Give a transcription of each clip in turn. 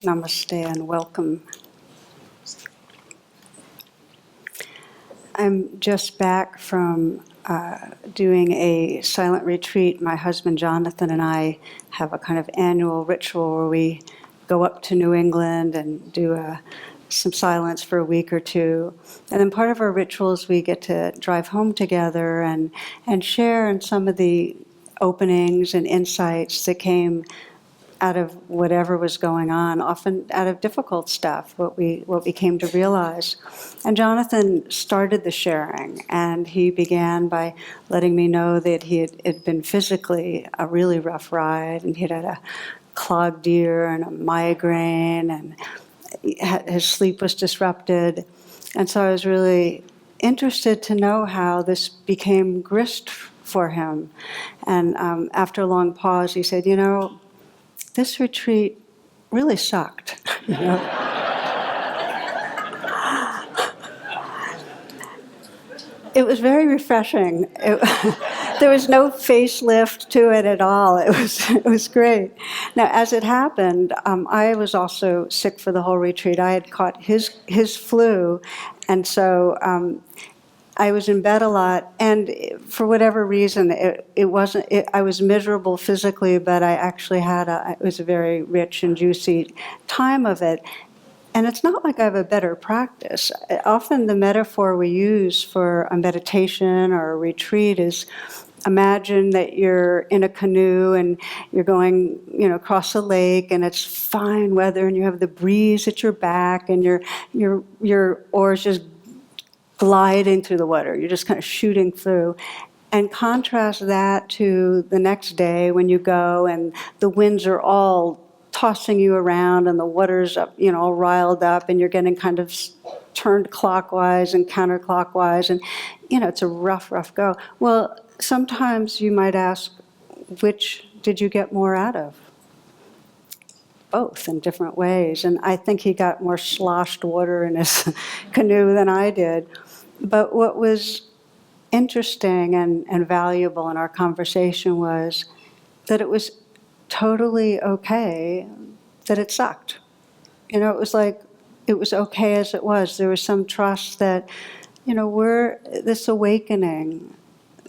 Namaste and welcome. I'm just back from doing a silent retreat. My husband Jonathan and I have a kind of annual ritual where we go up to New England and do some silence for a week or two. And then part of our ritual is we get to drive home together and share in some of the openings and insights that came out of whatever was going on, often out of difficult stuff, what we came to realize. And Jonathan started the sharing, and he began by letting me know that he had been physically a really rough ride, and he'd had a clogged ear and a migraine, and his sleep was disrupted. And so I was really interested to know how this became grist for him. And after a long pause, he said, this retreat really sucked. It was very refreshing. There was no facelift to it at all. It was great. Now, as it happened, I was also sick for the whole retreat. I had caught his flu, and so I was in bed a lot, and for whatever reason, it wasn't. I was miserable physically, but I actually it was a very rich and juicy time of it. And it's not like I have a better practice. Often the metaphor we use for a meditation or a retreat is, imagine that you're in a canoe and you're going, across a lake, and it's fine weather, and you have the breeze at your back, and your oars just gliding through the water. You're just kind of shooting through. And contrast that to the next day when you go and the winds are all tossing you around and the water's up, all riled up, and you're getting kind of turned clockwise and counterclockwise, and it's a rough go. Well, sometimes you might ask, which did you get more out of? Both in different ways. And I think he got more sloshed water in his canoe than I did. But what was interesting and valuable in our conversation was that it was totally okay that it sucked. It was like, it was okay as it was. There was some trust that, this awakening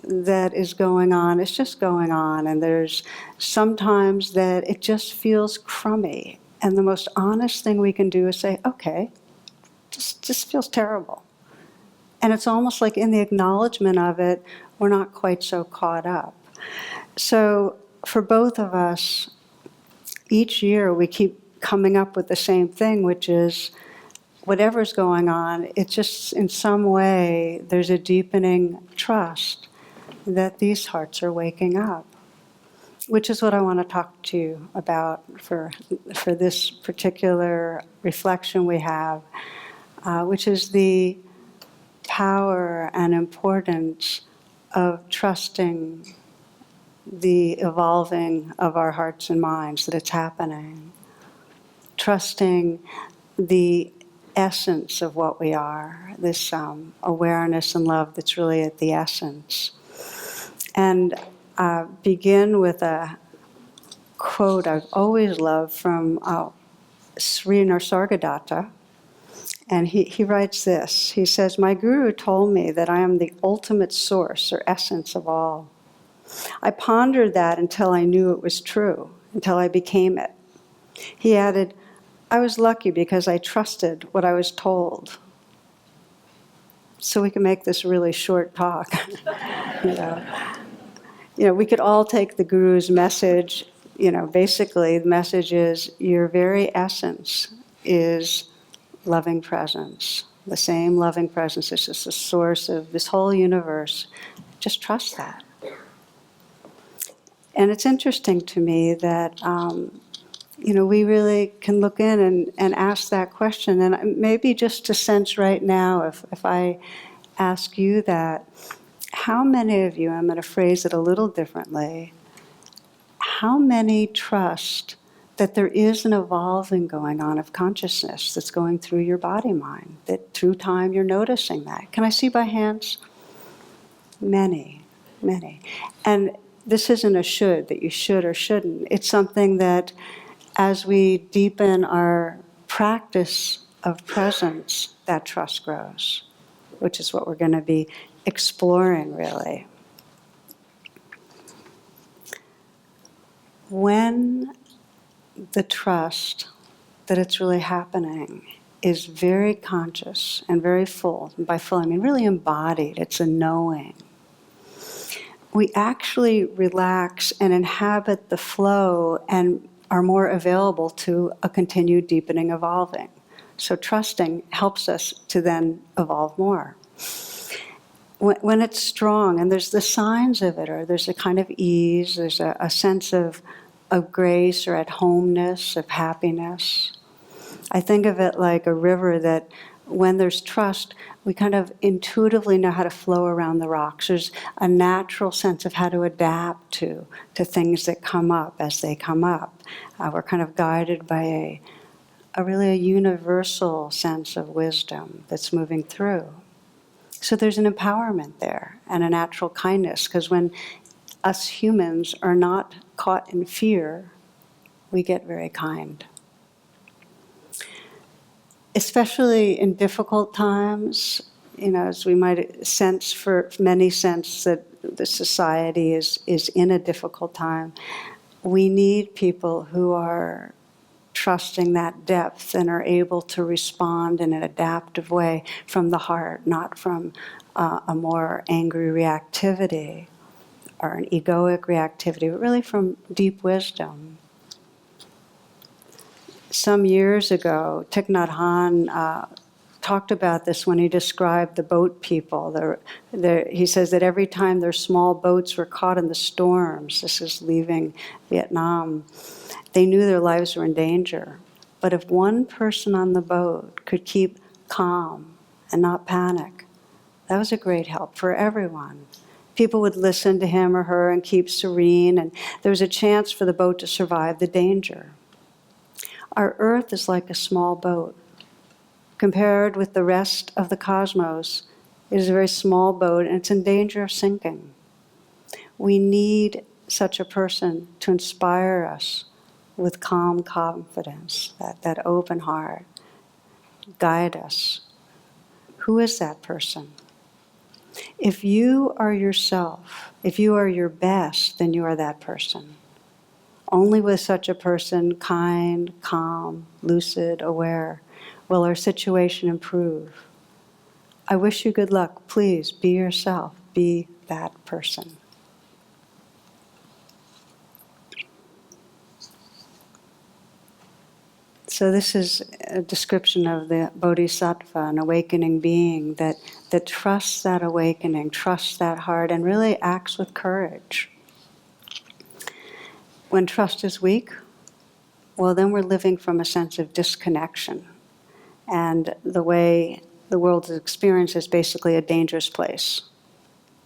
that is going on, it's just going on, and there's sometimes that it just feels crummy. And the most honest thing we can do is say, okay, just feels terrible. And it's almost like in the acknowledgement of it, we're not quite so caught up. So for both of us, each year we keep coming up with the same thing, which is whatever's going on, it's just in some way there's a deepening trust that these hearts are waking up, which is what I want to talk to you about for this particular reflection we have, which is the power and importance of trusting the evolving of our hearts and minds, that it's happening. Trusting the essence of what we are, this awareness and love that's really at the essence. And begin with a quote I've always loved from Sri Nisargadatta. And he writes this. He says, "My guru told me that I am the ultimate source or essence of all. I pondered that until I knew it was true, until I became it." He added, "I was lucky because I trusted what I was told." So we can make this really short talk. We could all take the guru's message. Basically the message is your very essence is loving presence. The same loving presence is just the source of this whole universe. Just trust that. And it's interesting to me that, we really can look in and ask that question. And maybe just to sense right now, if I ask you that, how many of you, I'm going to phrase it a little differently, how many trust that there is an evolving going on of consciousness that's going through your body-mind, that through time you're noticing that? Can I see by hands? Many. And this isn't a should, that you should or shouldn't. It's something that as we deepen our practice of presence, that trust grows, which is what we're going to be exploring, really. When the trust that it's really happening is very conscious and very full, and by full I mean really embodied, it's a knowing, we actually relax and inhabit the flow and are more available to a continued deepening, evolving. So trusting helps us to then evolve more. When it's strong, and there's the signs of it, or there's a kind of ease, there's a sense of grace or at-homeness, of happiness. I think of it like a river that when there's trust, we kind of intuitively know how to flow around the rocks. There's a natural sense of how to adapt to things that come up as they come up. We're kind of guided by a universal sense of wisdom that's moving through. So there's an empowerment there and a natural kindness, because when us humans are not caught in fear, we get very kind. Especially in difficult times, as we might sense, for many sense that the society is in a difficult time, we need people who are trusting that depth and are able to respond in an adaptive way from the heart, not from a more angry reactivity or an egoic reactivity, but really from deep wisdom. Some years ago, Thich Nhat Hanh talked about this when he described the boat people. He says that every time their small boats were caught in the storms, this is leaving Vietnam, they knew their lives were in danger. But if one person on the boat could keep calm and not panic, that was a great help for everyone. People would listen to him or her and keep serene, and there was a chance for the boat to survive the danger. Our Earth is like a small boat. Compared with the rest of the cosmos, it is a very small boat, and it's in danger of sinking. We need such a person to inspire us with calm confidence, that open heart, guide us. Who is that person? If you are yourself, if you are your best, then you are that person. Only with such a person, kind, calm, lucid, aware, will our situation improve. I wish you good luck. Please be yourself. Be that person. So this is a description of the bodhisattva, an awakening being that trusts that awakening, trusts that heart, and really acts with courage. When trust is weak, well, then we're living from a sense of disconnection. And the way the world is experienced is basically a dangerous place.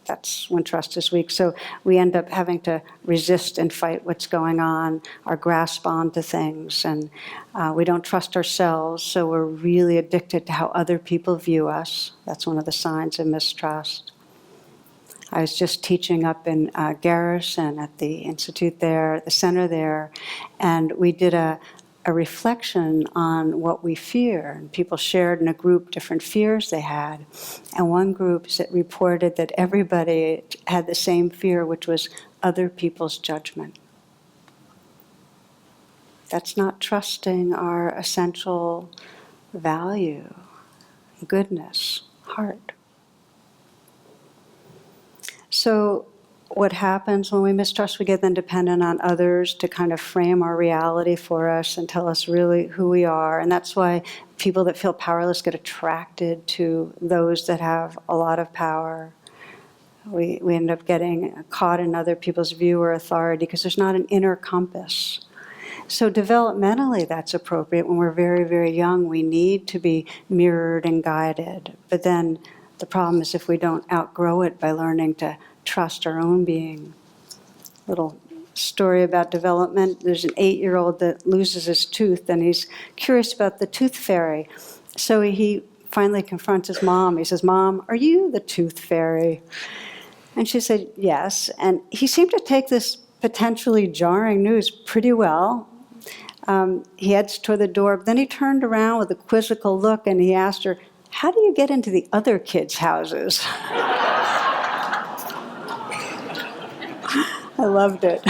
That's when trust is weak. So we end up having to resist and fight what's going on, or grasp onto things. And we don't trust ourselves, so we're really addicted to how other people view us. That's one of the signs of mistrust. I was just teaching up in Garrison at the institute there, the center there, and we did a reflection on what we fear. And people shared in a group different fears they had. And one group reported that everybody had the same fear, which was other people's judgment. That's not trusting our essential value, goodness, heart. So what happens when we mistrust? We get then dependent on others to kind of frame our reality for us and tell us really who we are. And that's why people that feel powerless get attracted to those that have a lot of power. We end up getting caught in other people's view or authority because there's not an inner compass. So developmentally, that's appropriate. When we're very, very young, we need to be mirrored and guided. But then the problem is if we don't outgrow it by learning to trust our own being. Little story about development. There's an 8-year-old that loses his tooth, and he's curious about the tooth fairy. So he finally confronts his mom. He says, "Mom, are you the tooth fairy?" And she said, "Yes." And he seemed to take this potentially jarring news pretty well. He heads toward the door, but then he turned around with a quizzical look and he asked her, "How do you get into the other kids' houses?" I loved it.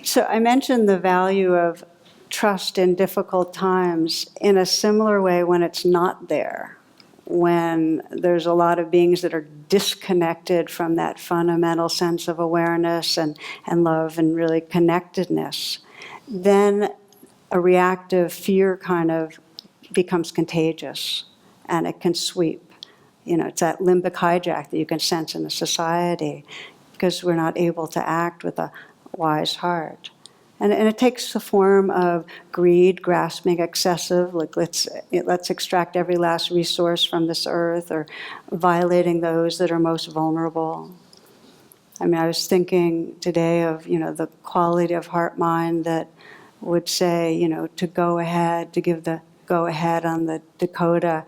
So I mentioned the value of trust in difficult times in a similar way when it's not there, when there's a lot of beings that are disconnected from that fundamental sense of awareness and love and really connectedness, then a reactive fear kind of becomes contagious and it can sweep. It's that limbic hijack that you can sense in a society because we're not able to act with a wise heart. And it takes the form of greed, grasping, excessive, like let's extract every last resource from this earth, or violating those that are most vulnerable. I mean, I was thinking today of, the quality of heart-mind that would say, to go ahead, to give the go-ahead on the Dakota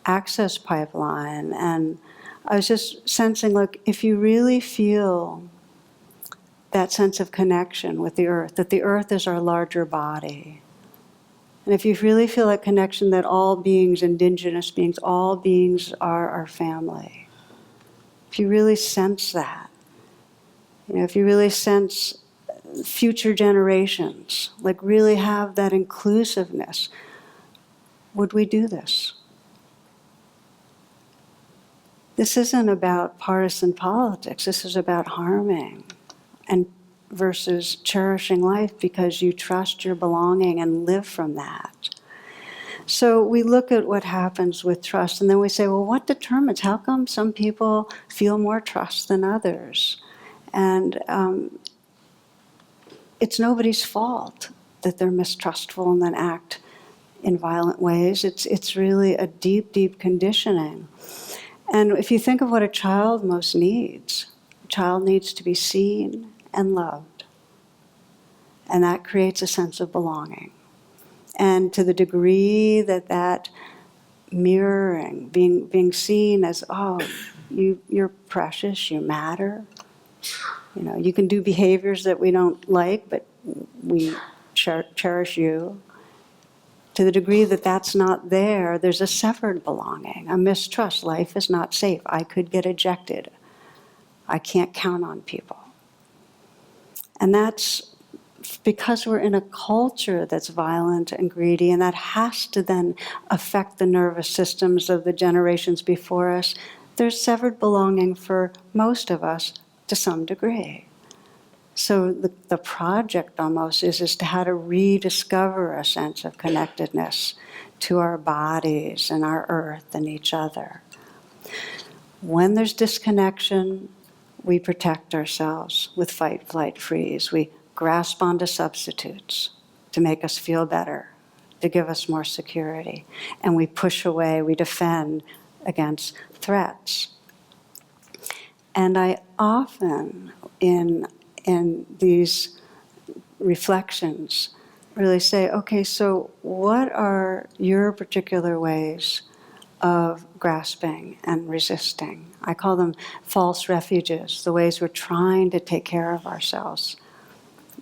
access pipeline. And I was just sensing, look, if you really feel that sense of connection with the earth, that the earth is our larger body, and if you really feel that connection that all beings, indigenous beings, all beings are our family, if you really sense that, if you really sense future generations, like really have that inclusiveness, would we do this? This isn't about partisan politics. This is about harming and versus cherishing life because you trust your belonging and live from that. So we look at what happens with trust and then we say, well, what determines? How come some people feel more trust than others? And it's nobody's fault that they're mistrustful and then act in violent ways. It's really a deep, deep conditioning. And if you think of what a child most needs, a child needs to be seen and loved. And that creates a sense of belonging. And to the degree that mirroring, being seen as, oh, you're precious, you matter. You can do behaviors that we don't like, but we cherish you. To the degree that that's not there, there's a severed belonging, a mistrust. Life is not safe. I could get ejected. I can't count on people. And that's because we're in a culture that's violent and greedy, and that has to then affect the nervous systems of the generations before us. There's severed belonging for most of us to some degree. So the project almost is to how to rediscover a sense of connectedness to our bodies and our earth and each other. When there's disconnection, we protect ourselves with fight, flight, freeze. We grasp onto substitutes to make us feel better, to give us more security. And we push away, we defend against threats. And I often, in these reflections, really say, okay, so what are your particular ways of grasping and resisting? I call them false refuges, the ways we're trying to take care of ourselves,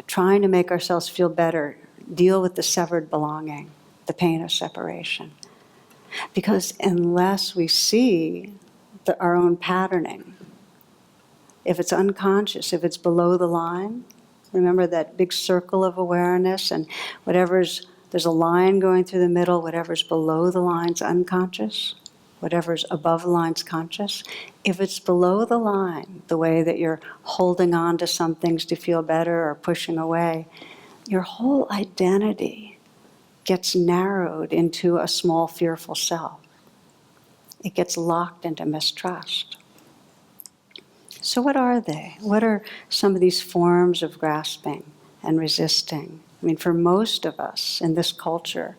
trying to make ourselves feel better, deal with the severed belonging, the pain of separation. Because unless we see our own patterning, if it's unconscious, if it's below the line, remember that big circle of awareness, and there's a line going through the middle, whatever's below the line's unconscious, whatever's above the line's conscious. If it's below the line, the way that you're holding on to some things to feel better or pushing away, your whole identity gets narrowed into a small, fearful self. It gets locked into mistrust. So what are they? What are some of these forms of grasping and resisting? I mean, for most of us in this culture,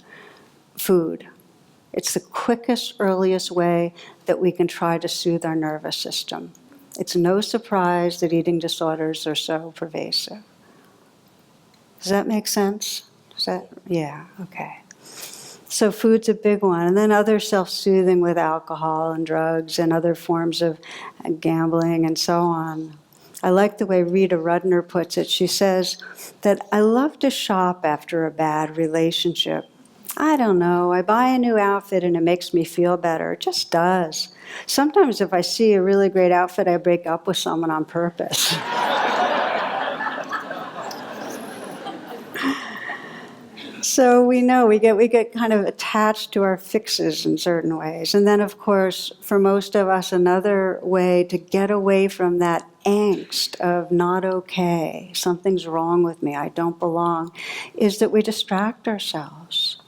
food. It's the quickest, earliest way that we can try to soothe our nervous system. It's no surprise that eating disorders are so pervasive. Does that make sense? Yeah, okay. So food's a big one. And then other self-soothing with alcohol and drugs and other forms of gambling and so on. I like the way Rita Rudner puts it. She says that I love to shop after a bad relationship. I don't know, I buy a new outfit and it makes me feel better. It just does. Sometimes if I see a really great outfit, I break up with someone on purpose. So we know we get kind of attached to our fixes in certain ways. And then, of course, for most of us, another way to get away from that angst of not okay, something's wrong with me, I don't belong, is that we distract ourselves.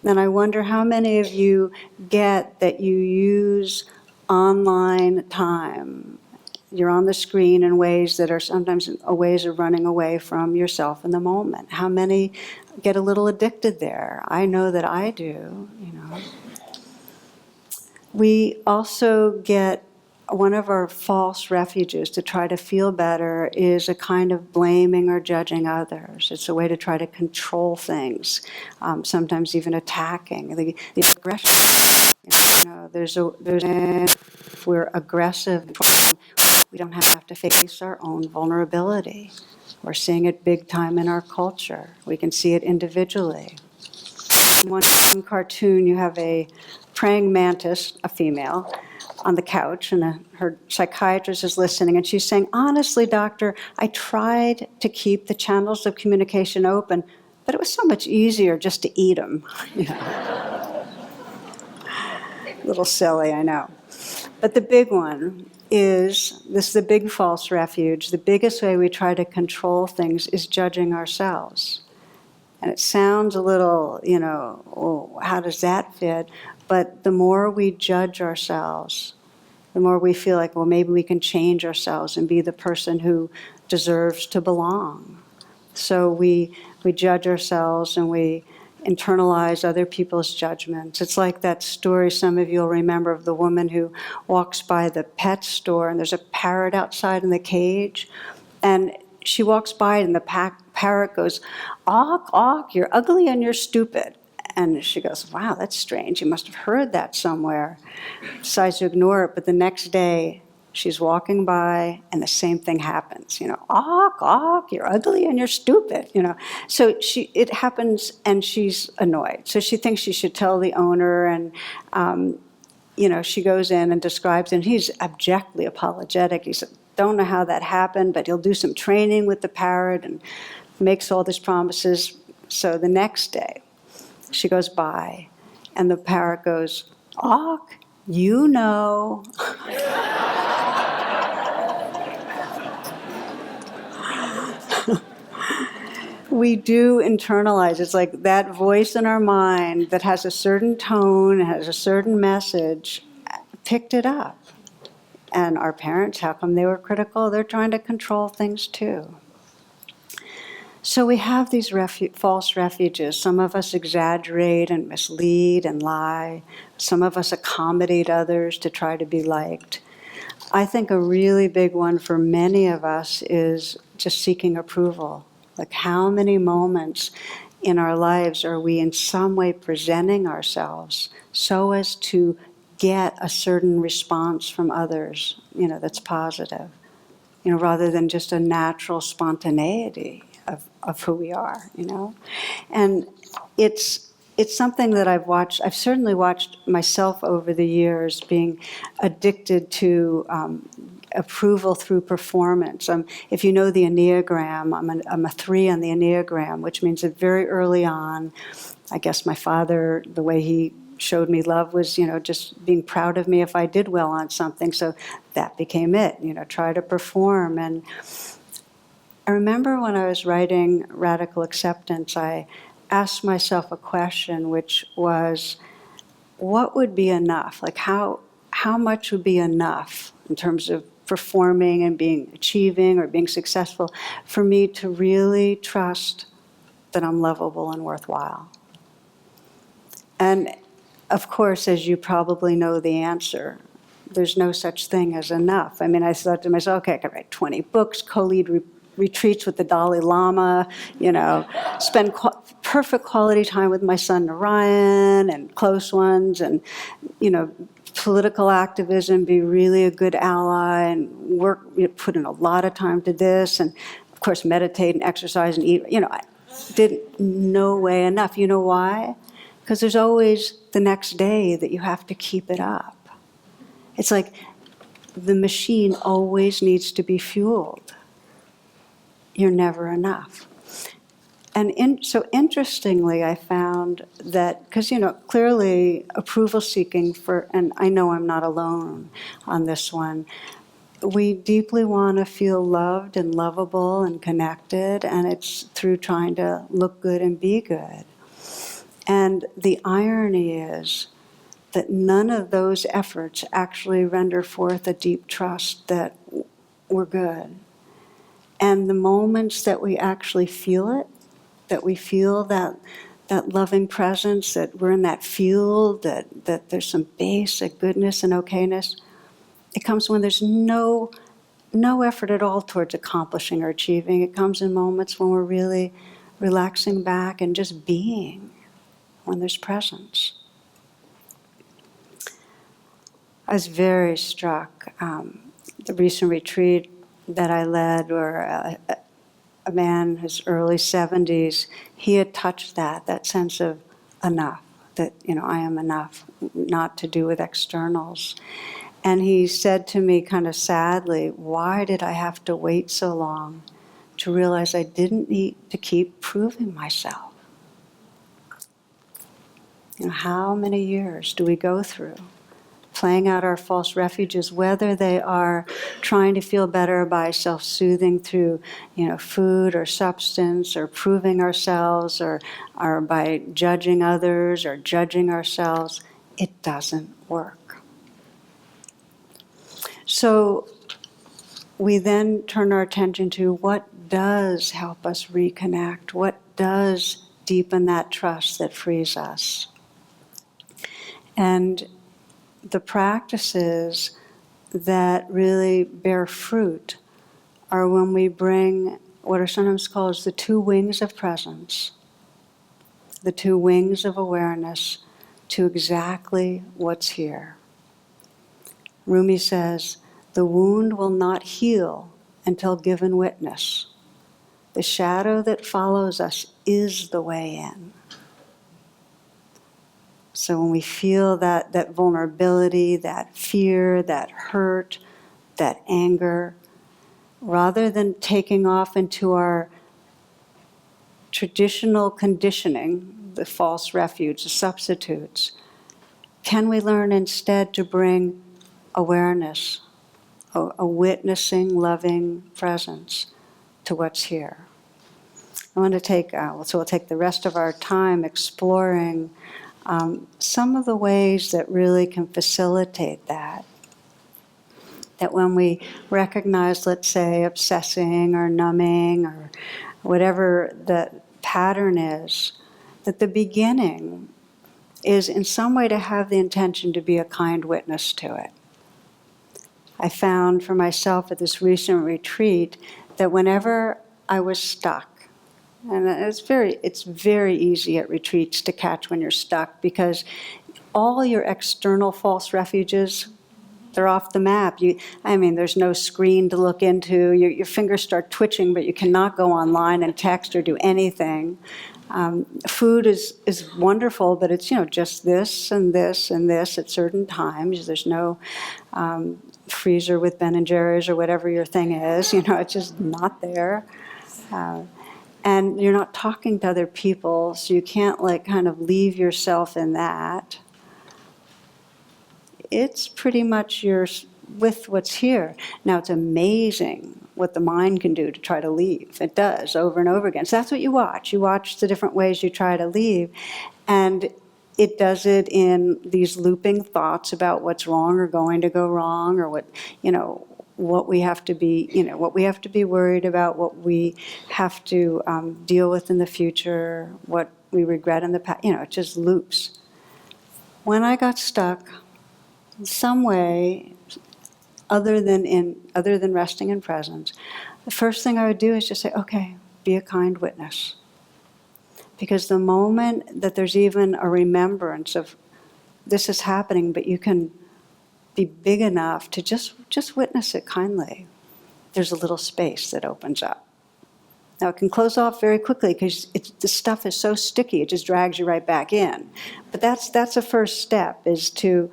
And I wonder how many of you get that you use online time. You're on the screen in ways that are sometimes ways of running away from yourself in the moment. How many get a little addicted there? I know that I do, We also get one of our false refuges to try to feel better is a kind of blaming or judging others. It's a way to try to control things, sometimes even attacking. The aggression, if we're aggressive, we don't have to face our own vulnerability. We're seeing it big time in our culture. We can see it individually. In one cartoon, you have a praying mantis, a female, on the couch, and her psychiatrist is listening, and she's saying, honestly, doctor, I tried to keep the channels of communication open, but it was so much easier just to eat them. A little silly, I know. But the big one is, this is the big false refuge, the biggest way we try to control things is judging ourselves. And it sounds a little, oh, how does that fit? But the more we judge ourselves, the more we feel like, well, maybe we can change ourselves and be the person who deserves to belong. So we judge ourselves and we internalize other people's judgments. It's like that story some of you will remember of the woman who walks by the pet store and there's a parrot outside in the cage. And she walks by it and the parrot goes, "Awk, awk, you're ugly and you're stupid." And she goes, "Wow, that's strange. You must have heard that somewhere." Decides to ignore it, but the next day she's walking by and the same thing happens. "Awk, awk, you're ugly and you're stupid." So it happens and she's annoyed. So she thinks she should tell the owner, and she goes in and describes, and he's abjectly apologetic. He said, "Don't know how that happened, but he'll do some training with the parrot," and makes all these promises. So the next day, she goes by, and the parrot goes, "Awk, you know." We do internalize. It's like that voice in our mind that has a certain tone, has a certain message, picked it up. And our parents, how come they were critical? They're trying to control things too. So we have these false refuges. Some of us exaggerate and mislead and lie. Some of us accommodate others to try to be liked. I think a really big one for many of us is just seeking approval. Like, how many moments in our lives are we in some way presenting ourselves so as to get a certain response from others, that's positive, rather than just a natural spontaneity of who we are, And it's something that I've certainly watched myself over the years being addicted to approval through performance. If you know the Enneagram, I'm a 3 on the Enneagram, which means that very early on, I guess my father, the way he showed me love was, just being proud of me if I did well on something. So that became it, try to perform. And I remember when I was writing Radical Acceptance, I asked myself a question, which was, what would be enough? Like, how much would be enough in terms of performing and achieving or being successful for me to really trust that I'm lovable and worthwhile? And of course, as you probably know the answer, there's no such thing as enough. I thought to myself, okay, I could write 20 books, co-lead retreats with the Dalai Lama, spend perfect quality time with my son Narayan and close ones, and, political activism, be really a good ally, and work, put in a lot of time to this, and of course meditate and exercise and eat. I did no way enough. You know why? Because there's always the next day that you have to keep it up. It's like the machine always needs to be fueled. You're never enough. And so interestingly, I found that, because, clearly approval seeking and I know I'm not alone on this one, we deeply want to feel loved and lovable and connected, and it's through trying to look good and be good. And the irony is that none of those efforts actually render forth a deep trust that we're good. And the moments that we actually feel it, that we feel that loving presence, that we're in that field, that there's some basic goodness and okayness, it comes when there's no effort at all towards accomplishing or achieving. It comes in moments when we're really relaxing back and just being, when there's presence. I was very struck, the recent retreat that I led, where a man in his early 70s, he had touched that sense of enough, that, I am enough, not to do with externals. And he said to me kind of sadly, why did I have to wait so long to realize I didn't need to keep proving myself? How many years do we go through playing out our false refuges, whether they are trying to feel better by self-soothing through, food or substance, or proving ourselves, or by judging others or judging ourselves. It doesn't work. So we then turn our attention to what does help us reconnect, what does deepen that trust that frees us. And the practices that really bear fruit are when we bring what are sometimes called the two wings of presence, the two wings of awareness, to exactly what's here. Rumi says, the wound will not heal until given witness. The shadow that follows us is the way in. So when we feel that vulnerability, that fear, that hurt, that anger, rather than taking off into our traditional conditioning, the false refuge, the substitutes, can we learn instead to bring awareness, a witnessing, loving presence to what's here? I want to take, so we'll take the rest of our time exploring some of the ways that really can facilitate that. That when we recognize, let's say, obsessing or numbing or whatever the pattern is, that the beginning is in some way to have the intention to be a kind witness to it. I found for myself at this recent retreat that whenever I was stuck, and it's very easy at retreats to catch when you're stuck, because all your external false refuges, they're off the map. There's no screen to look into. Your fingers start twitching, but you cannot go online and text or do anything. Food is wonderful, but it's just this and this and this at certain times. There's no freezer with Ben and Jerry's or whatever your thing is. It's just not there. And you're not talking to other people, so you can't kind of leave yourself in that. It's pretty much with what's here. Now, it's amazing what the mind can do to try to leave. It does, over and over again. So that's what you watch. You watch the different ways you try to leave. And it does it in these looping thoughts about what's wrong or going to go wrong, or what we have to be, what we have to be worried about, what we have to deal with in the future, what we regret in the past. It just loops. When I got stuck, in some way, other than resting in presence, the first thing I would do is just say, okay, be a kind witness. Because the moment that there's even a remembrance of this is happening, but you can be big enough to just witness it kindly, there's a little space that opens up. Now, it can close off very quickly because the stuff is so sticky, it just drags you right back in. But that's a first step, is to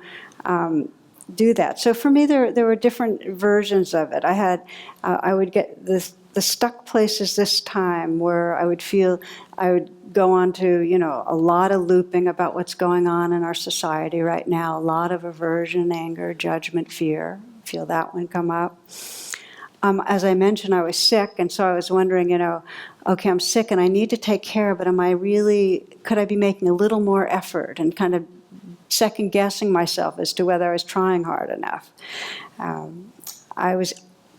do that. So for me, there were different versions of it. I would get the stuck places this time where I would go on to, a lot of looping about what's going on in our society right now, a lot of aversion, anger, judgment, fear. Feel that one come up. As I mentioned, I was sick, and so I was wondering, okay, I'm sick and I need to take care, but could I be making a little more effort, and kind of second-guessing myself as to whether I was trying hard enough. I was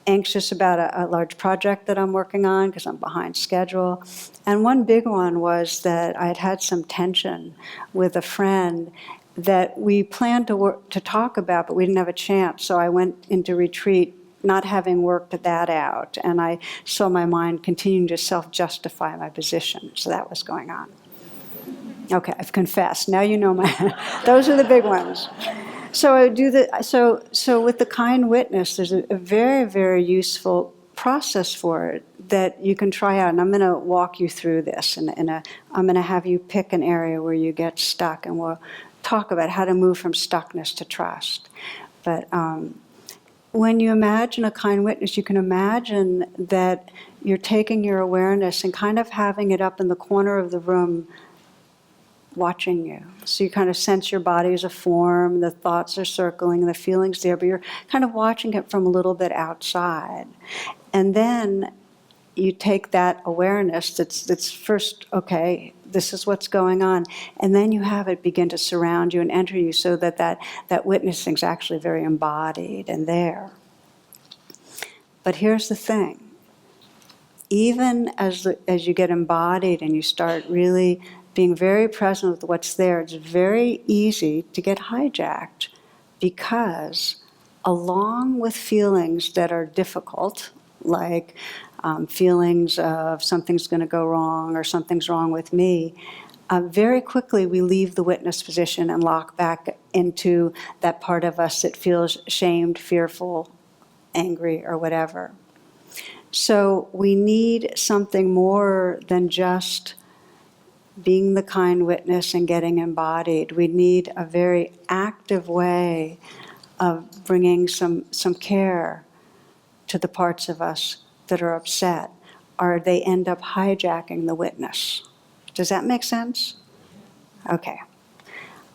anxious about a large project that I'm working on because I'm behind schedule. And one big one was that I had some tension with a friend that we planned to talk about, but we didn't have a chance, so I went into retreat not having worked that out, and I saw my mind continuing to self-justify my position. So that was going on. Okay, I've confessed. Now you know those are the big ones. So I do so with the kind witness, there's a very, very useful process for it that you can try out. And I'm going to walk you through this. I'm going to have you pick an area where you get stuck, and we'll talk about how to move from stuckness to trust. But when you imagine a kind witness, you can imagine that you're taking your awareness and kind of having it up in the corner of the room watching you. So you kind of sense your body as a form, the thoughts are circling, the feelings there, but you're kind of watching it from a little bit outside. And then you take that awareness that's first, okay, this is what's going on, and then you have it begin to surround you and enter you, so that witnessing is actually very embodied and there. But here's the thing. Even as you get embodied and you start really being very present with what's there, it's very easy to get hijacked, because along with feelings that are difficult, like feelings of something's going to go wrong or something's wrong with me, very quickly we leave the witness position and lock back into that part of us that feels shamed, fearful, angry, or whatever. So we need something more than just being the kind witness and getting embodied. We need a very active way of bringing some care to the parts of us that are upset, or they end up hijacking the witness. Does that make sense? Okay.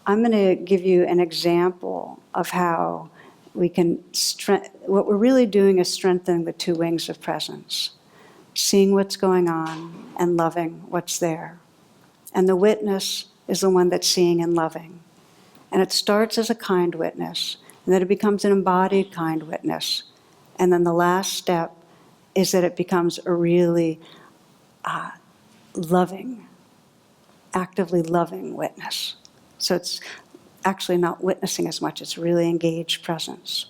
I'm going to give you an example of how we can what we're really doing is strengthening the two wings of presence, seeing what's going on and loving what's there. And the witness is the one that's seeing and loving. And it starts as a kind witness, and then it becomes an embodied kind witness. And then the last step is that it becomes a really loving, actively loving witness. So it's actually not witnessing as much, it's really engaged presence.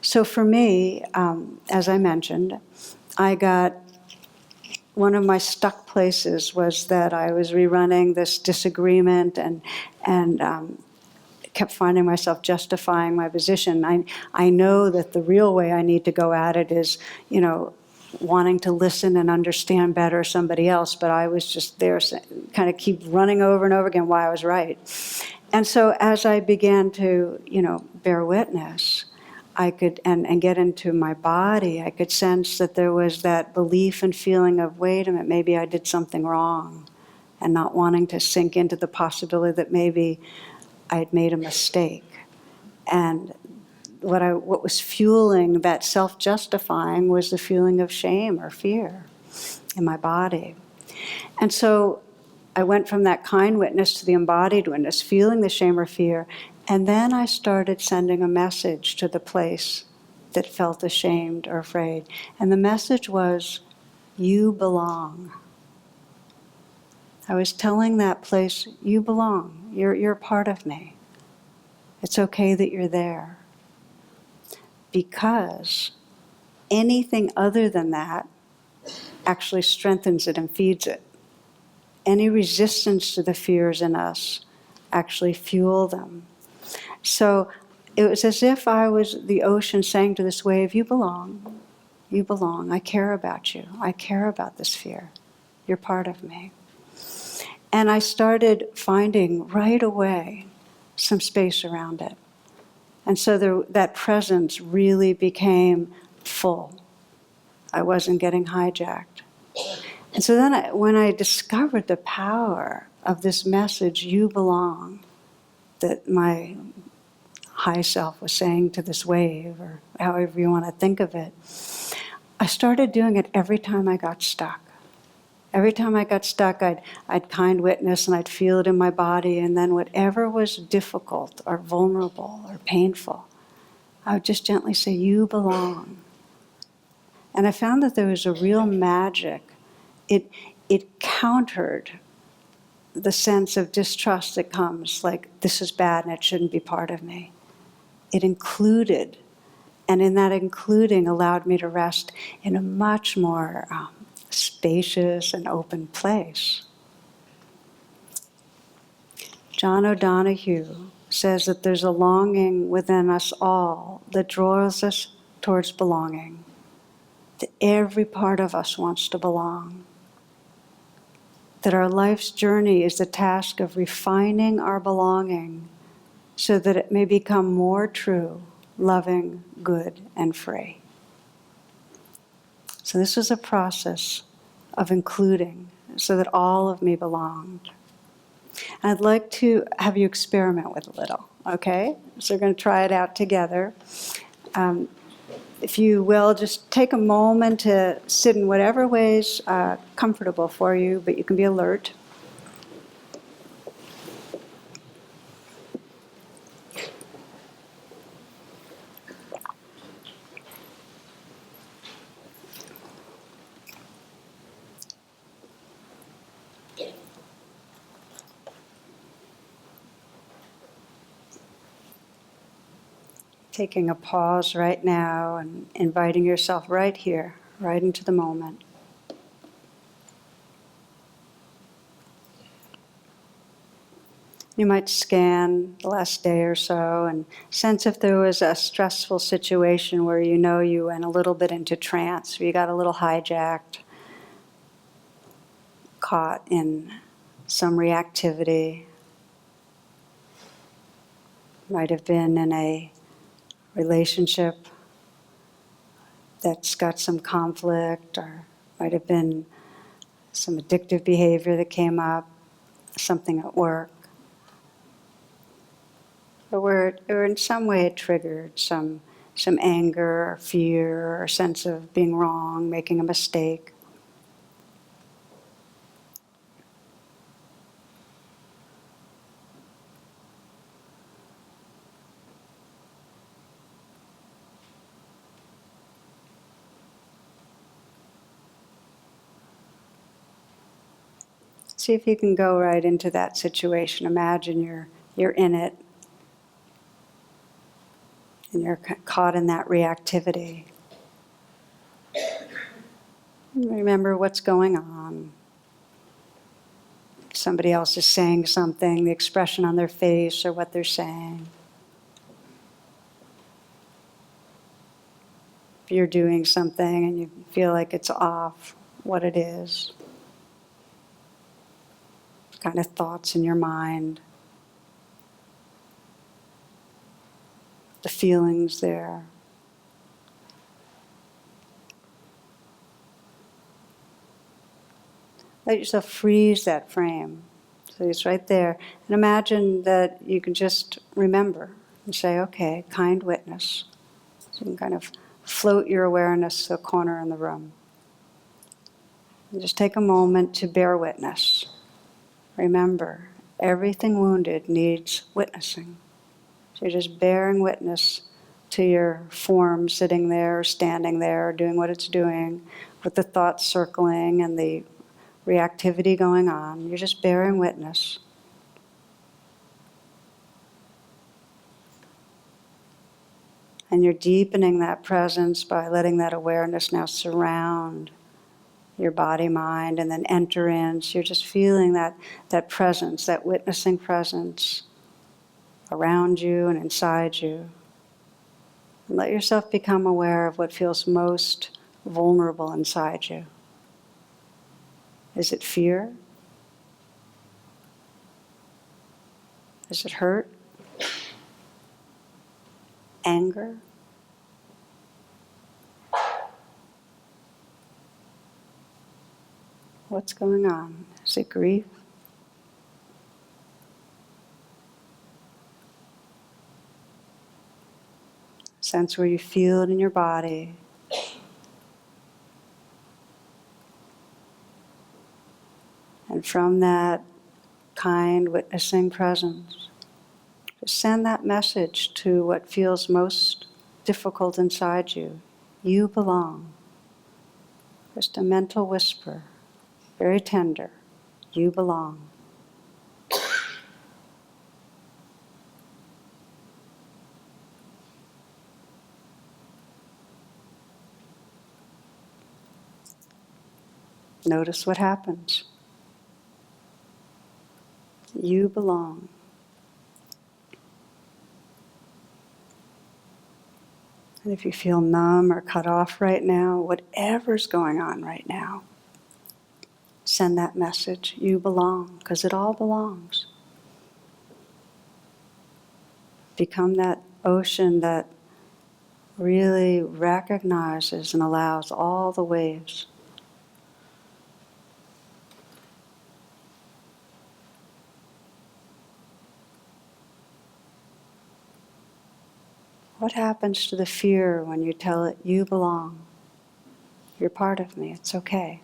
So for me, as I mentioned, one of my stuck places was that I was rerunning this disagreement and kept finding myself justifying my position. I know that the real way I need to go at it is, wanting to listen and understand better somebody else, but I was just there, kind of keep running over and over again why I was right. And so as I began to, bear witness, I could, and get into my body, I could sense that there was that belief and feeling of, wait a minute, maybe I did something wrong, and not wanting to sink into the possibility that maybe I had made a mistake. And what was fueling that self-justifying was the feeling of shame or fear in my body. And so I went from that kind witness to the embodied witness, feeling the shame or fear, and then I started sending a message to the place that felt ashamed or afraid. And the message was, you belong. I was telling that place, you belong. You're a part of me. It's okay that you're there. Because anything other than that actually strengthens it and feeds it. Any resistance to the fears in us actually fuel them. So it was as if I was the ocean saying to this wave, you belong. You belong. I care about you. I care about this fear. You're part of me. And I started finding right away some space around it. And so that presence really became full. I wasn't getting hijacked. And so then when I discovered the power of this message, you belong, that my high self was saying to this wave, or however you want to think of it, I started doing it every time I got stuck. Every time I got stuck, I'd kind witness and I'd feel it in my body, and then whatever was difficult or vulnerable or painful, I would just gently say, you belong. And I found that there was a real magic. It countered the sense of distrust that comes, like, this is bad and it shouldn't be part of me. It included, and in that including allowed me to rest in a much more spacious and open place. John O'Donohue says that there's a longing within us all that draws us towards belonging, that every part of us wants to belong, that our life's journey is the task of refining our belonging so that it may become more true, loving, good, and free. So this is a process of including so that all of me belonged. I'd like to have you experiment with a little, okay? So we're going to try it out together. If you will, just take a moment to sit in whatever way's comfortable for you, but you can be alert. Taking a pause right now and inviting yourself right here, right into the moment. You might scan the last day or so and sense if there was a stressful situation where you know you went a little bit into trance, or you got a little hijacked, caught in some reactivity. Might have been in a relationship that's got some conflict, or might have been some addictive behavior that came up, something at work. Or in some way it triggered some anger or fear or sense of being wrong, making a mistake. See if you can go right into that situation. Imagine you're in it and you're caught in that reactivity. And remember what's going on. If somebody else is saying something, the expression on their face or what they're saying. If you're doing something and you feel like it's off, what it is. Kind of thoughts in your mind. The feelings there. Let yourself freeze that frame. So it's right there. And imagine that you can just remember and say, okay, kind witness. So you can kind of float your awareness to a corner in the room. And just take a moment to bear witness. Remember, everything wounded needs witnessing. So you're just bearing witness to your form sitting there, or standing there, or doing what it's doing, with the thoughts circling and the reactivity going on. You're just bearing witness. And you're deepening that presence by letting that awareness now surround your body, mind, and then enter in. So you're just feeling that presence, that witnessing presence around you and inside you. Let yourself become aware of what feels most vulnerable inside you. Is it fear? Is it hurt? Anger? What's going on? Is it grief? Sense where you feel it in your body. And from that kind, witnessing presence, just send that message to what feels most difficult inside you. You belong. Just a mental whisper, very tender. You belong. Notice what happens. You belong. And if you feel numb or cut off right now, whatever's going on right now, send that message. You belong, because it all belongs. Become that ocean that really recognizes and allows all the waves. What happens to the fear when you tell it, you belong? You're part of me, it's okay.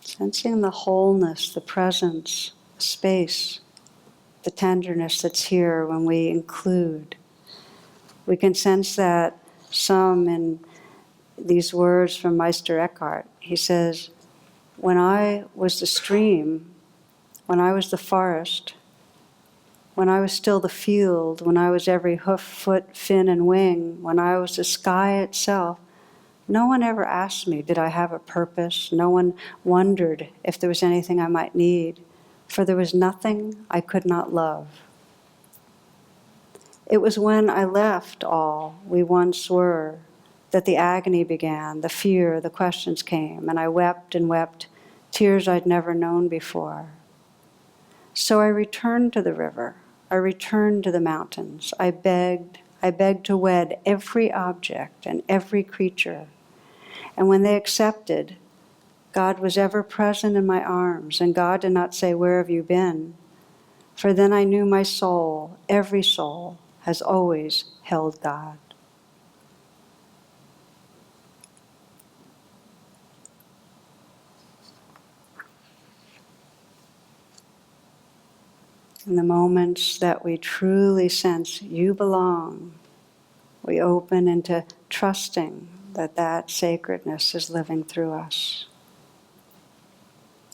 Sensing the wholeness, the presence, the space, the tenderness that's here when we include. We can sense that some in these words from Meister Eckhart. He says, when I was the stream, when I was the forest, when I was still the field, when I was every hoof, foot, fin, and wing, when I was the sky itself, no one ever asked me, did I have a purpose? No one wondered if there was anything I might need, for there was nothing I could not love. It was when I left all we once were that the agony began, the fear, the questions came, and I wept and wept, tears I'd never known before. So I returned to the river, I returned to the mountains, I begged to wed every object and every creature. And when they accepted, God was ever present in my arms, and God did not say, where have you been? For then I knew my soul, every soul, has always held God. In the moments that we truly sense you belong, we open into trusting that that sacredness is living through us.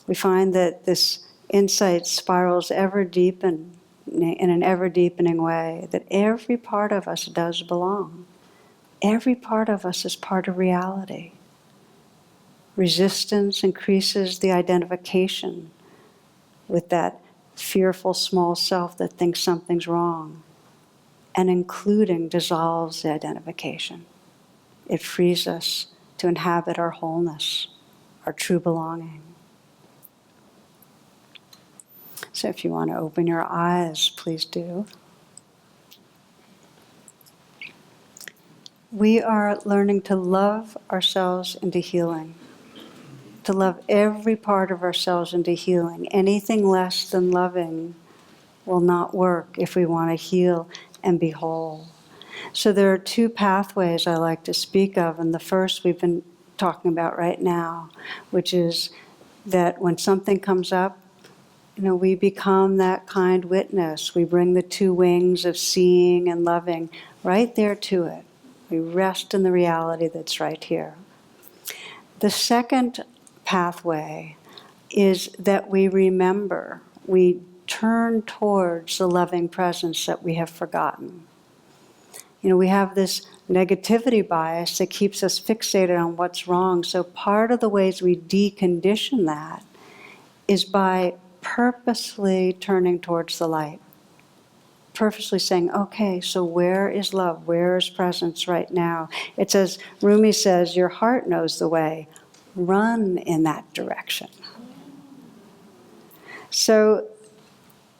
We find that this insight spirals ever deepen in an ever deepening way, that every part of us does belong. Every part of us is part of reality. Resistance increases the identification with that fearful small self that thinks something's wrong. And including dissolves the identification. It frees us to inhabit our wholeness, our true belonging. So if you want to open your eyes, please do. We are learning to love ourselves into healing, to love every part of ourselves into healing. Anything less than loving will not work if we want to heal and be whole. So there are two pathways I like to speak of, and the first we've been talking about right now, which is that when something comes up, we become that kind witness. We bring the two wings of seeing and loving right there to it. We rest in the reality that's right here. The second pathway is that we remember, we turn towards the loving presence that we have forgotten. We have this negativity bias that keeps us fixated on what's wrong. So part of the ways we decondition that is by purposely turning towards the light. Purposely saying, okay, so where is love? Where is presence right now? It's as Rumi says, your heart knows the way. Run in that direction. So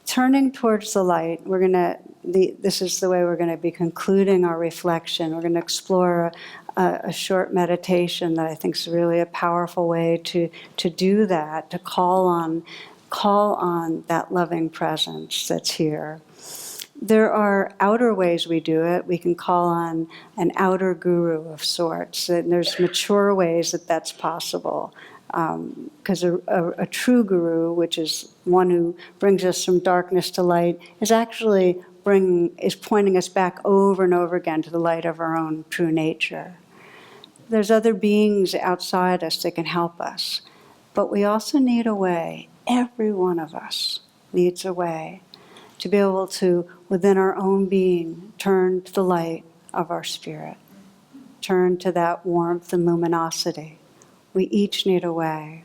turning towards the light, this is the way we're going to be concluding our reflection. We're going to explore a short meditation that I think is really a powerful way to do that, to call on that loving presence that's here. There are outer ways we do it. We can call on an outer guru of sorts, and there's mature ways that that's possible. Because a true guru, which is one who brings us from darkness to light, is actually pointing us back over and over again to the light of our own true nature. There's other beings outside us that can help us, but we also need a way. Every one of us needs a way to be able to, within our own being, turn to the light of our spirit, turn to that warmth and luminosity. We each need a way.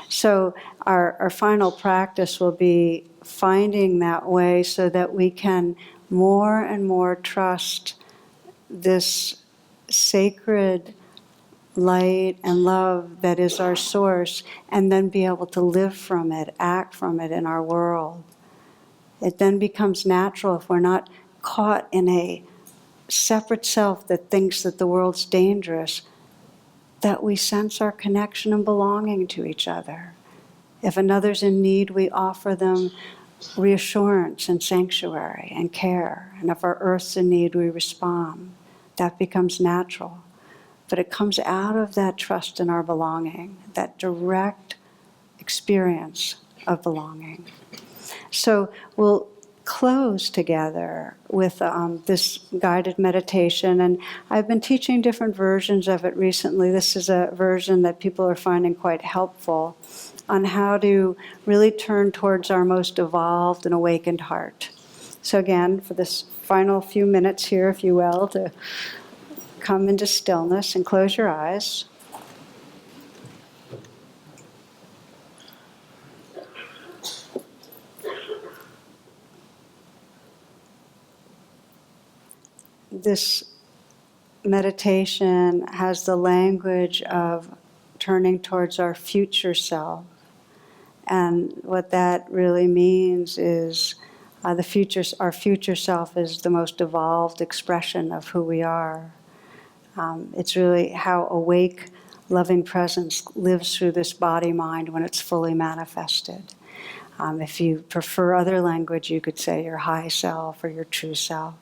So our final practice will be finding that way so that we can more and more trust this sacred light and love that is our source, and then be able to live from it, act from it in our world. It then becomes natural if we're not caught in a separate self that thinks that the world's dangerous, that we sense our connection and belonging to each other. If another's in need, we offer them reassurance and sanctuary and care. And if our earth's in need, we respond. That becomes natural. But it comes out of that trust in our belonging, that direct experience of belonging. So we'll close together with this guided meditation, and I've been teaching different versions of it recently. This is a version that people are finding quite helpful on how to really turn towards our most evolved and awakened heart. So again, for this final few minutes here, if you will, to come into stillness and close your eyes. This meditation has the language of turning towards our future self. And what that really means is our future self is the most evolved expression of who we are. It's really how awake, loving presence lives through this body-mind when it's fully manifested. If you prefer other language, you could say your high self or your true self.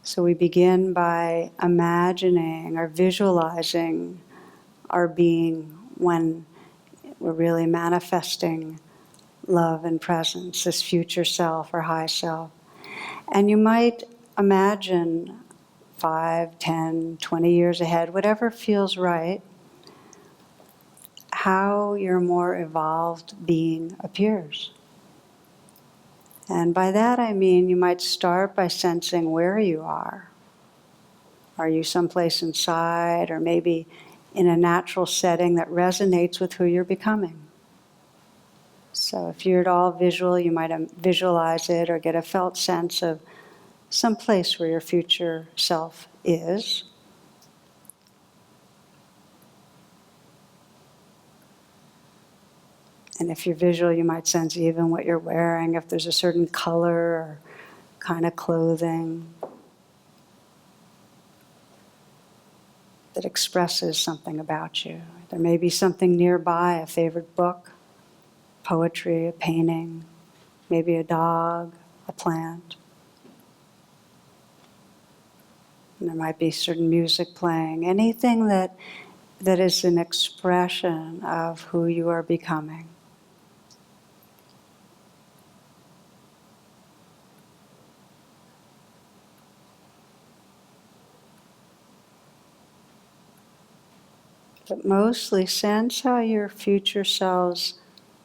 So we begin by imagining or visualizing our being when we're really manifesting love and presence, this future self or high self. And you might imagine 5, 10, 20 years ahead, whatever feels right, how your more evolved being appears. And by that I mean you might start by sensing where you are. Are you someplace inside, or maybe in a natural setting that resonates with who you're becoming? So if you're at all visual, you might visualize it or get a felt sense of some place where your future self is. And if you're visual, you might sense even what you're wearing, if there's a certain color or kind of clothing that expresses something about you. There may be something nearby, a favorite book, poetry, a painting, maybe a dog, a plant. And there might be certain music playing, anything that is an expression of who you are becoming. But mostly sense how your future self's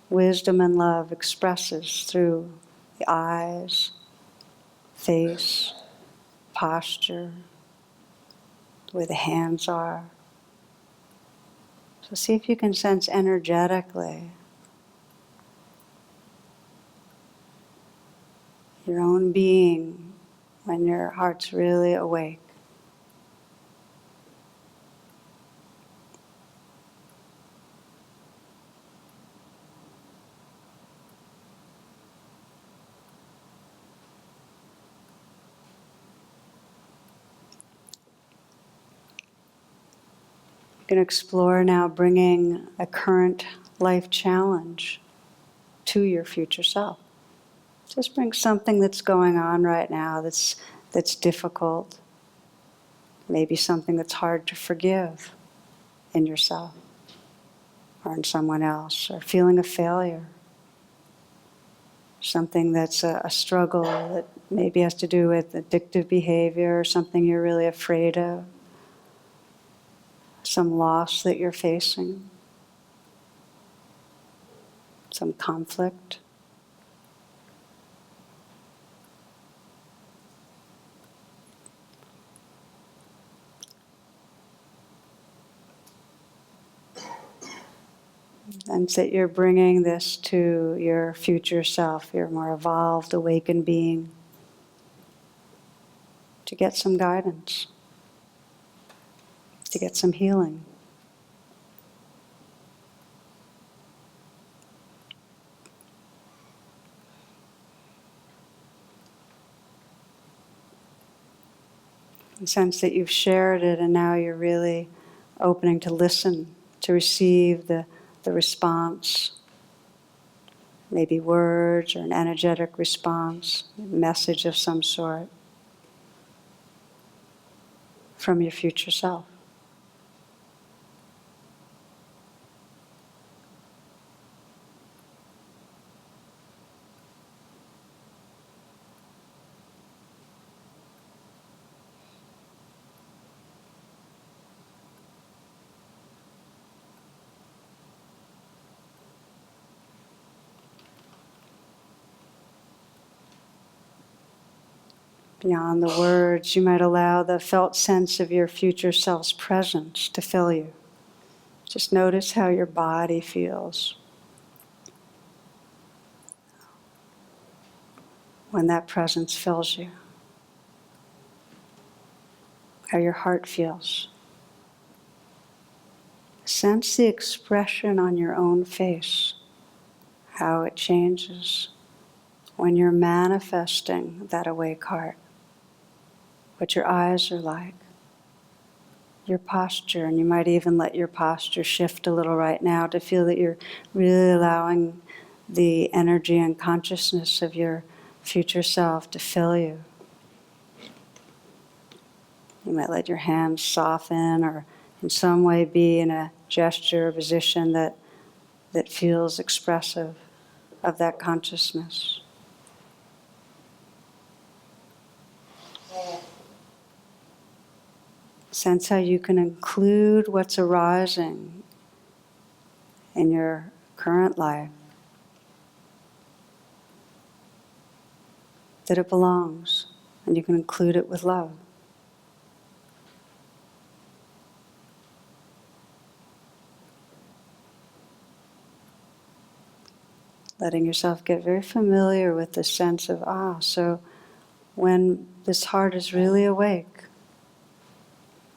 wisdom and love expresses through the eyes, face, posture, the way the hands are. So see if you can sense energetically your own being when your heart's really awake. You can explore now bringing a current life challenge to your future self. Just bring something that's going on right now that's difficult. Maybe something that's hard to forgive in yourself or in someone else, or feeling a failure. Something that's a struggle that maybe has to do with addictive behavior or something you're really afraid of. Some loss that you're facing. Some conflict. And that you're bringing this to your future self, your more evolved, awakened being, to get some guidance, to get some healing. And sense that you've shared it and now you're really opening to listen, to receive the response. Maybe words or an energetic response, a message of some sort from your future self. Beyond the words, you might allow the felt sense of your future self's presence to fill you. Just notice how your body feels when that presence fills you. How your heart feels. Sense the expression on your own face, how it changes when you're manifesting that awake heart. What your eyes are like, your posture, and you might even let your posture shift a little right now to feel that you're really allowing the energy and consciousness of your future self to fill you. You might let your hands soften or in some way be in a gesture or position that feels expressive of that consciousness. Sense how you can include what's arising in your current life, that it belongs, and you can include it with love. Letting yourself get very familiar with the sense of, so when this heart is really awake,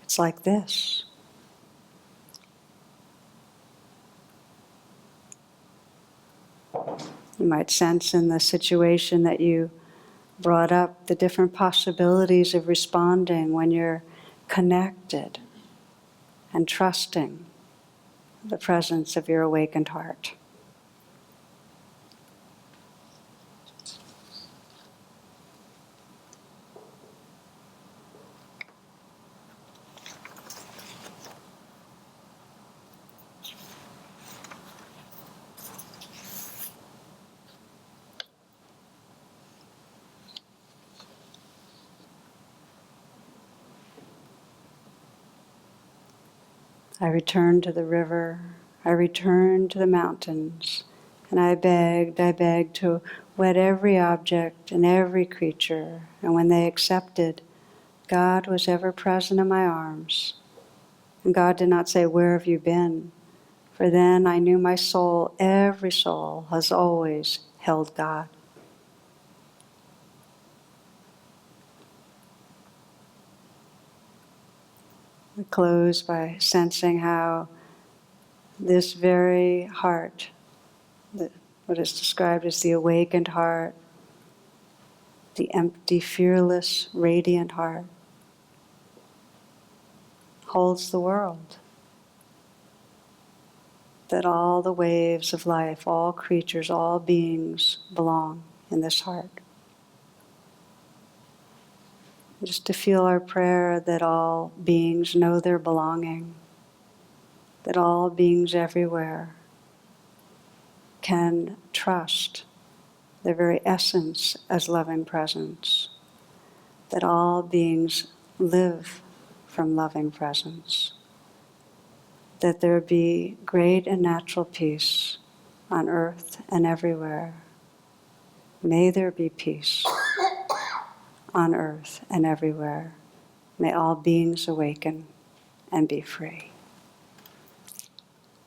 it's like this. You might sense in the situation that you brought up the different possibilities of responding when you're connected and trusting the presence of your awakened heart. I returned to the river, I returned to the mountains, and I begged to wed every object and every creature, and when they accepted, God was ever present in my arms. And God did not say, "Where have you been?" For then I knew my soul, every soul, has always held God. We close by sensing how this very heart, what is described as the awakened heart, the empty, fearless, radiant heart, holds the world. That all the waves of life, all creatures, all beings belong in this heart. Just to feel our prayer that all beings know their belonging, that all beings everywhere can trust their very essence as loving presence, that all beings live from loving presence, that there be great and natural peace on earth and everywhere. May there be peace on earth and everywhere. May all beings awaken and be free.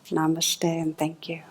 Namaste and thank you.